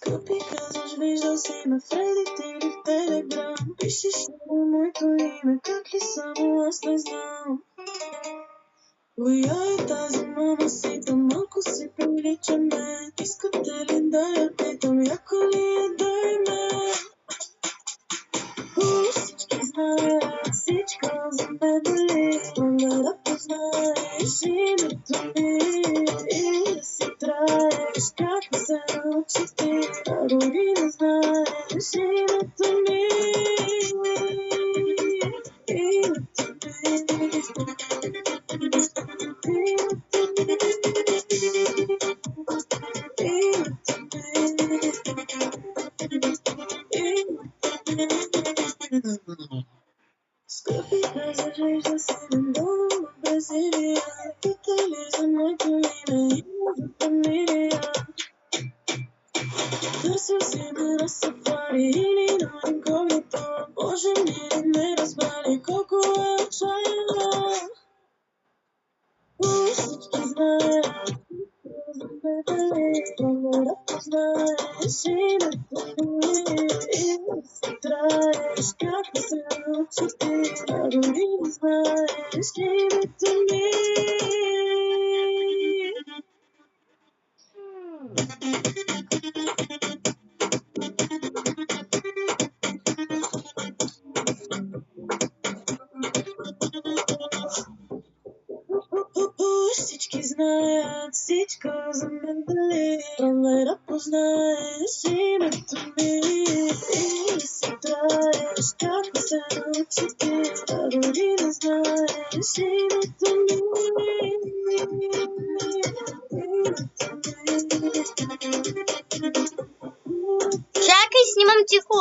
Скъпи, казваш, виждал си ме в Reddit или в Telegram. Пишеш на моето име, как ли само аз не знам. Коя е тази мама си, да малко си прилича мен. Искате ли да я питам, яко ли е да е мен? Всички знаят, всичко за мен боли. Трудно да познаеш името ми и да си траеш, как се научи ти, а дори не знаеш името ми. Името ми. Скъпи, казваш, вижда си ме долу в Бразилия. Питали за моето име и моята фамилия. Търсил си ме на сафари или на инкогнито. Може ли да ме разбали колко е отчаяно? Всички знаят, за мен дали, трудно да познаеш името ми и да си траеш, как се научи ти, а дори не знаеш името ми. Всички знаят всичко за мен дали, трудно е да познаеш името ми и да си траеш, как се научи ти, а дори не знаеш името ми. Чакай, снимам тихо.